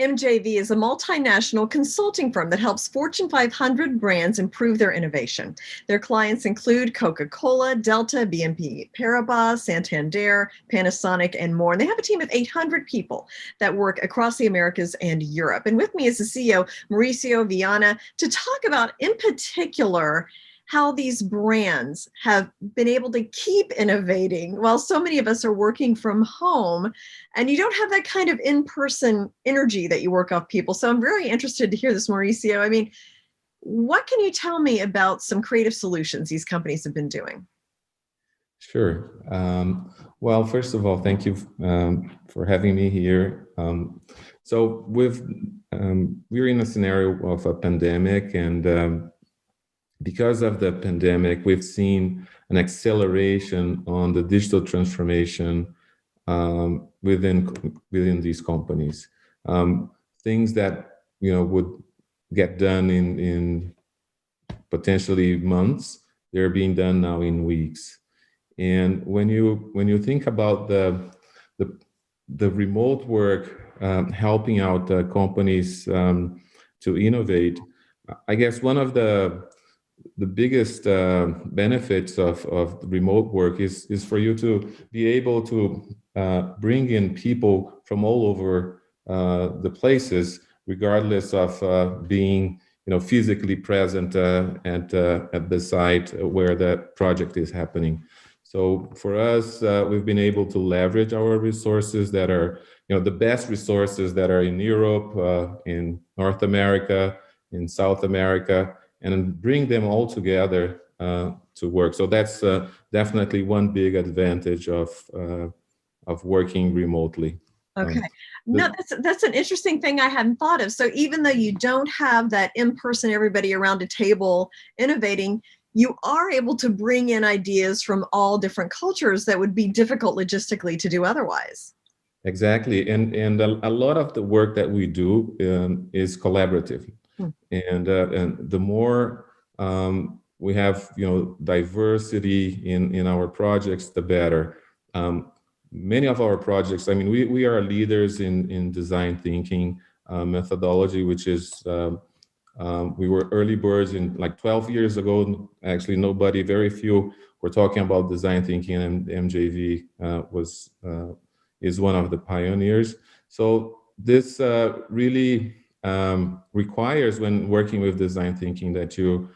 MJV is a multinational consulting firm that helps Fortune 500 brands improve their innovation. Their clients include Coca-Cola, Delta, BNP Paribas, Santander, Panasonic, and more. And they have a team of 800 people that work across the Americas and Europe. And with me is the CEO, Mauricio Viana, to talk about, in particular, how these brands have been able to keep innovating while so many of us are working from home, and you don't have that kind of in-person energy that you work off people. So I'm very interested to hear this, Mauricio. I mean, what can you tell me about some creative solutions these companies have been doing? Sure. Well, first of all, thank you for having me here. So we're in a scenario of a pandemic, and because of the pandemic, we've seen an acceleration on the digital transformation within these companies. Things that would get done in potentially months, they're being done now in weeks. And when you think about the remote work helping out companies to innovate, I guess one of the biggest benefits of remote work is for you to be able to bring in people from all over the places, regardless of being physically present at the site where the project is happening. So for us, we've been able to leverage our resources that are the best resources that are in Europe, in North America, in South America, and bring them all together to work. So that's definitely one big advantage of working remotely. Okay. No, that's an interesting thing I hadn't thought of. So even though you don't have that in-person, everybody around a table innovating, you are able to bring in ideas from all different cultures that would be difficult logistically to do otherwise. Exactly. And a lot of the work that we do is collaborative. And the more we have, diversity in our projects, the better. Many of our projects, I mean, we are leaders in design thinking methodology, which is, we were early birds in like 12 years ago. Actually, very few were talking about design thinking, and MJV is one of the pioneers. So this really requires, when working with design thinking, that you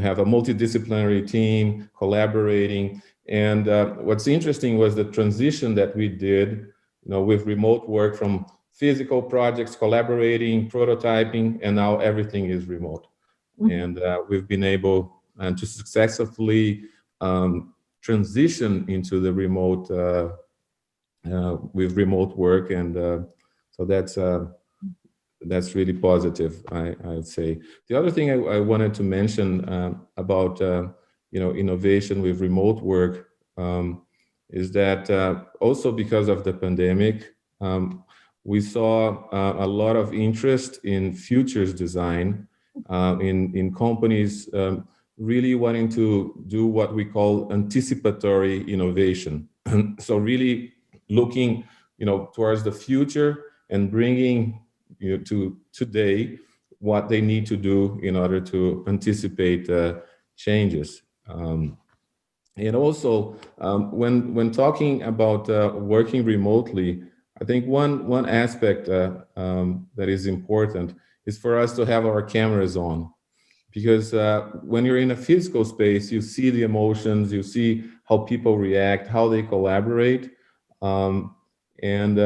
have a multidisciplinary team collaborating. And what's interesting was the transition that we did, with remote work from physical projects, collaborating, prototyping, and now everything is remote. And we've been able to successfully transition into the remote with remote work, and so that's really positive, I'd say. The other thing I wanted to mention about innovation with remote work is that also because of the pandemic, we saw a lot of interest in futures design, in companies really wanting to do what we call anticipatory innovation. So really looking towards the future and bringing to today what they need to do in order to anticipate changes. And also, when talking about working remotely, I think one aspect that is important is for us to have our cameras on, because when you're in a physical space, you see the emotions, you see how people react, how they collaborate, and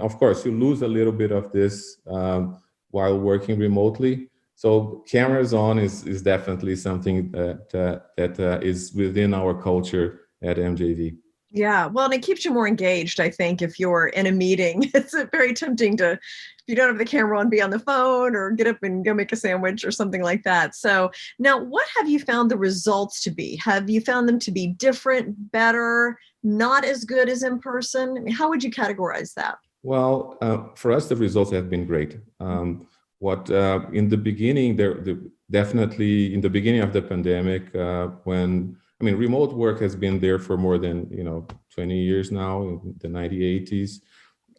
of course, you lose a little bit of this while working remotely. So cameras on is definitely something that is within our culture at MJV. Yeah, well, and it keeps you more engaged, I think, if you're in a meeting. It's very tempting to, if you don't have the camera on, be on the phone or get up and go make a sandwich or something like that. So now, what have you found the results to be? Have you found them to be different, better, not as good as in person? I mean, how would you categorize that? Well, for us, the results have been great. In the beginning, definitely in the beginning of the pandemic, remote work has been there for more than 20 years now, in the 1980s.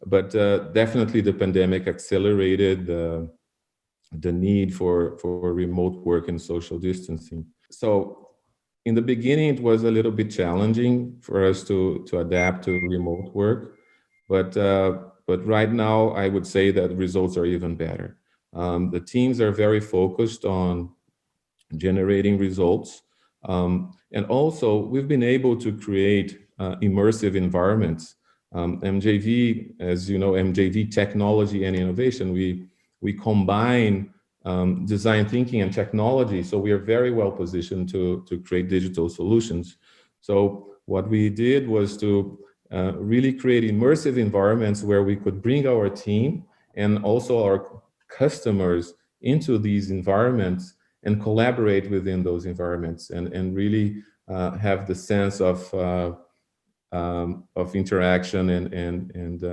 but definitely the pandemic accelerated the need for remote work and social distancing. So in the beginning, it was a little bit challenging for us to adapt to remote work, but right now I would say that results are even better. The teams are very focused on generating results, and also we've been able to create immersive environments. MJV, as you know, MJV Technology and Innovation, we combine design thinking and technology, so we are very well positioned to create digital solutions. So what we did was to really create immersive environments where we could bring our team and also our customers into these environments and collaborate within those environments, and really have the sense of interaction and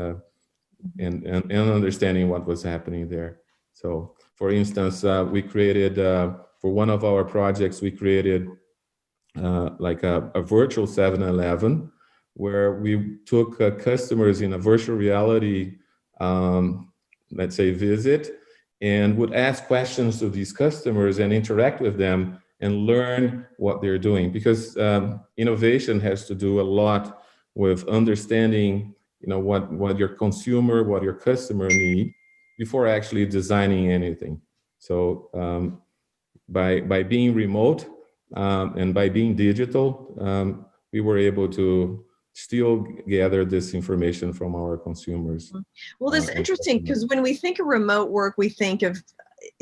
understanding what was happening there. So, for instance, we created for one of our projects, we created like a virtual 7-Eleven, where we took customers in a virtual reality, let's say, visit, and would ask questions to these customers and interact with them and learn what they're doing. Because innovation has to do a lot with understanding, what your consumer, what your customer need before actually designing anything. So by being remote and by being digital, we were able to still gather this information from our consumers. Well, that's interesting, because when we think of remote work, we think of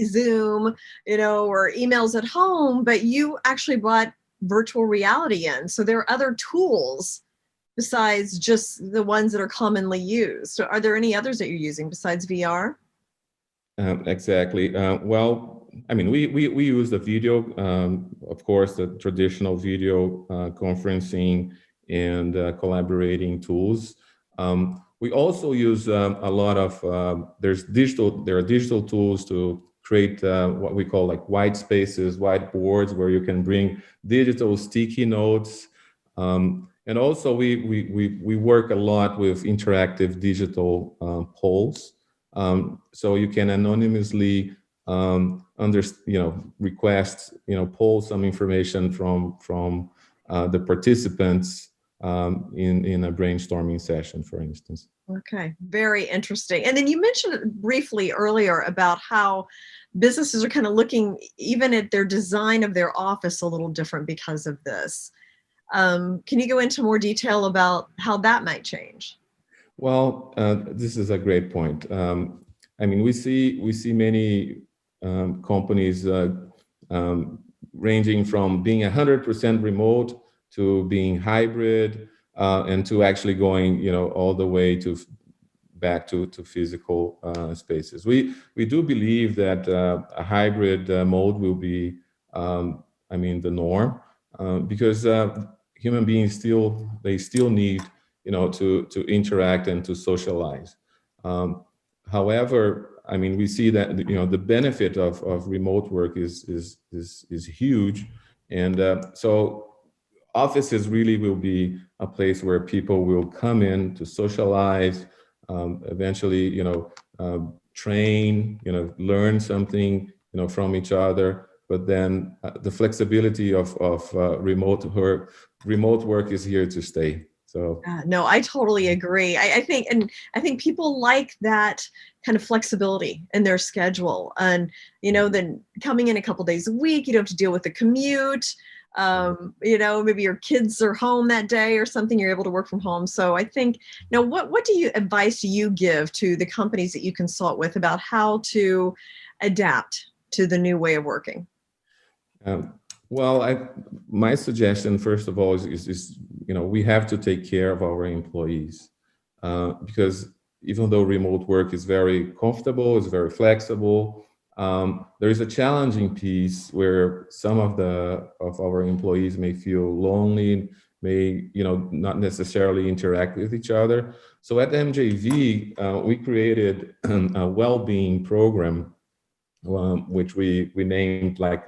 Zoom, or emails at home, but you actually brought virtual reality in. So there are other tools besides just the ones that are commonly used. So are there any others that you're using besides VR? Exactly. Well, I mean, we use the video, of course, the traditional video conferencing and collaborating tools. We also use a lot of there are digital tools to create what we call like white spaces, whiteboards, where you can bring digital sticky notes. And also we work a lot with interactive digital polls. So you can anonymously request, pull some information from the participants in a brainstorming session, for instance. Okay, very interesting. And then you mentioned briefly earlier about how businesses are kind of looking even at their design of their office a little different because of this. Can you go into more detail about how that might change? Well, this is a great point. I mean, we see many companies ranging from being 100% remote to being hybrid, and to actually going, all the way back to physical spaces. We do believe that a hybrid mode will be, the norm, because human beings still need, to interact and to socialize. However, I mean, we see that the benefit of remote work is huge, and so offices really will be a place where people will come in to socialize, eventually, train, learn something, from each other. But then the flexibility of remote work is here to stay. So no, I totally agree. I think people like that kind of flexibility in their schedule, and then coming in a couple days a week, you don't have to deal with the commute. Maybe your kids are home that day or something, you're able to work from home. So I think, what advice do you give to the companies that you consult with about how to adapt to the new way of working? Well, my suggestion, first of all, is we have to take care of our employees, because even though remote work is very comfortable, it's very flexible, there is a challenging piece where some of our employees may feel lonely, may not necessarily interact with each other. So at MJV, we created a wellbeing program, which we named like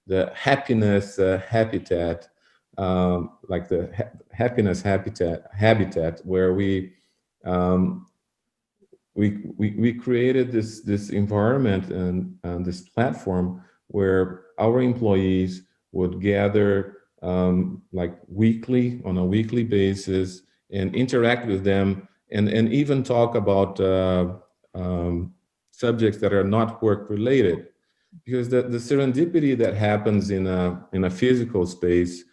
the happiness habitat, like the happiness habitat, where we we created this environment and this platform where our employees would gather like on a weekly basis and interact with them and even talk about subjects that are not work related, because the serendipity that happens in a physical space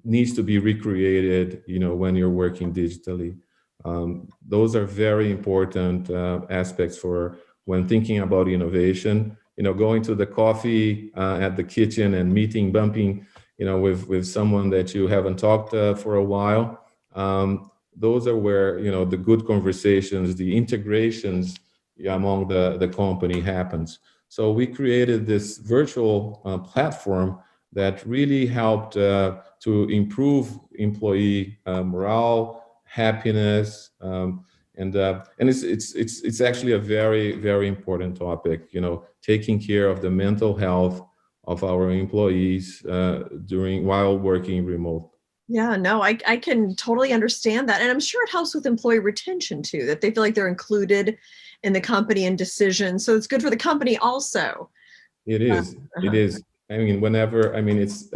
needs to be recreated, when you're working digitally. Those are very important aspects for when thinking about innovation. Going to the coffee at the kitchen and bumping, with someone that you haven't talked for a while. Those are where the good conversations, the integrations among the company happens. So we created this virtual platform that really helped to improve employee morale, happiness, and it's actually a very, very important topic. Taking care of the mental health of our employees while working remote. Yeah, no, I can totally understand that. And I'm sure it helps with employee retention too, that they feel like they're included in the company and decisions. So it's good for the company also. It is. It is. I mean, it's,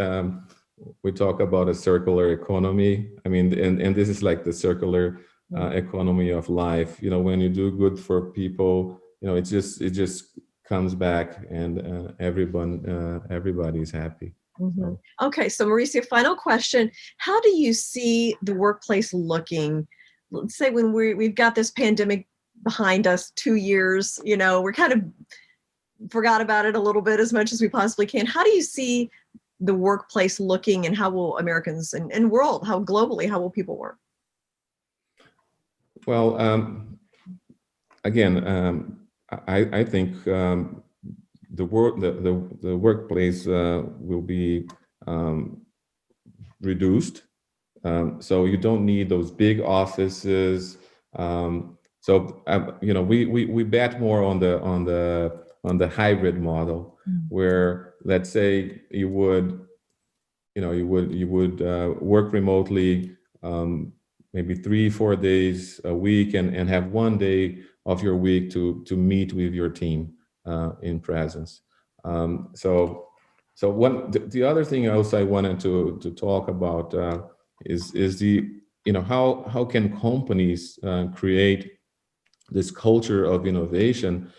we talk about a circular economy. I mean, and this is like the circular economy of life. When you do good for people, it just comes back and everybody's happy. So. Okay, so Mauricio, final question. How do you see the workplace looking? Let's say when we've got this pandemic behind us, 2 years, we're kind of forgot about it a little bit as much as we possibly can. How do you see the workplace looking, and how will Americans and world, how globally, how will people work? Well, again, I think the workplace will be reduced. So you don't need those big offices. We bet more on the hybrid model, where, let's say, you would work remotely maybe 3-4 days a week, and have 1 day of your week to meet with your team in presence. So the other thing else I wanted to talk about is the how can companies create this culture of innovation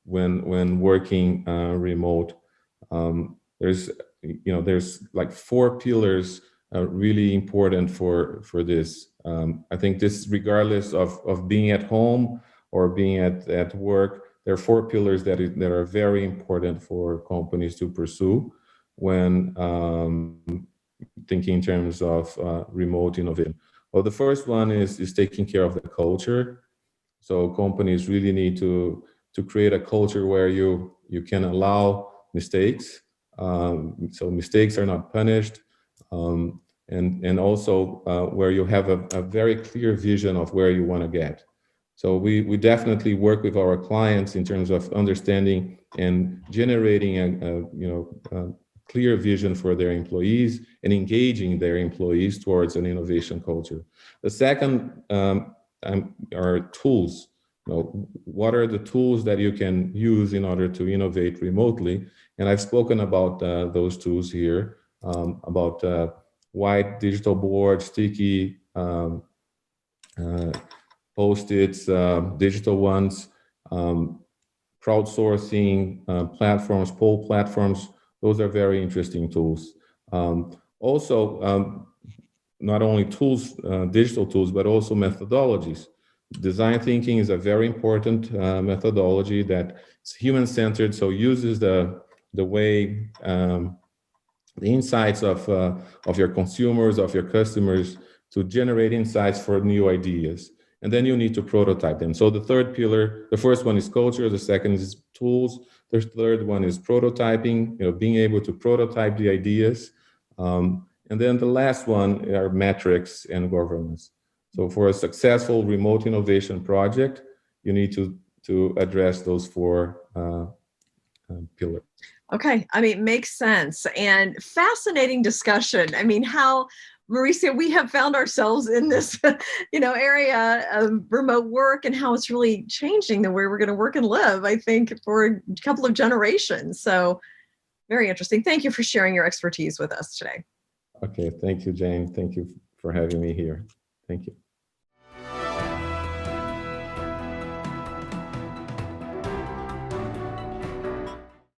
when working remote. There's like 4 pillars really important for this. I think this, regardless of being at home or being at work, there are 4 pillars that are very important for companies to pursue when thinking in terms of remote innovation. Well, the first one is taking care of the culture. So companies really need to create a culture where you can allow mistakes. So mistakes are not punished. And also where you have a very clear vision of where you want to get. So we definitely work with our clients in terms of understanding and generating a clear vision for their employees and engaging their employees towards an innovation culture. The second are tools. What are the tools that you can use in order to innovate remotely? And I've spoken about those tools here, about white digital boards, sticky Post-its, digital ones, crowdsourcing platforms, poll platforms. Those are very interesting tools. Also, not only tools, digital tools, but also methodologies. Design thinking is a very important methodology that's human-centered, so uses the way the insights of your consumers, of your customers, to generate insights for new ideas. And then you need to prototype them. So the third pillar, the first one is culture, the second is tools, the third one is prototyping, being able to prototype the ideas. And then the last one are metrics and governance. So for a successful remote innovation project, you need to address those 4 pillars. Okay, I mean, it makes sense, and fascinating discussion. I mean, how Mauricio, we have found ourselves in this, area of remote work and how it's really changing the way we're going to work and live, I think, for a couple of generations. So very interesting. Thank you for sharing your expertise with us today. Okay, thank you, Jane. Thank you for having me here. Thank you.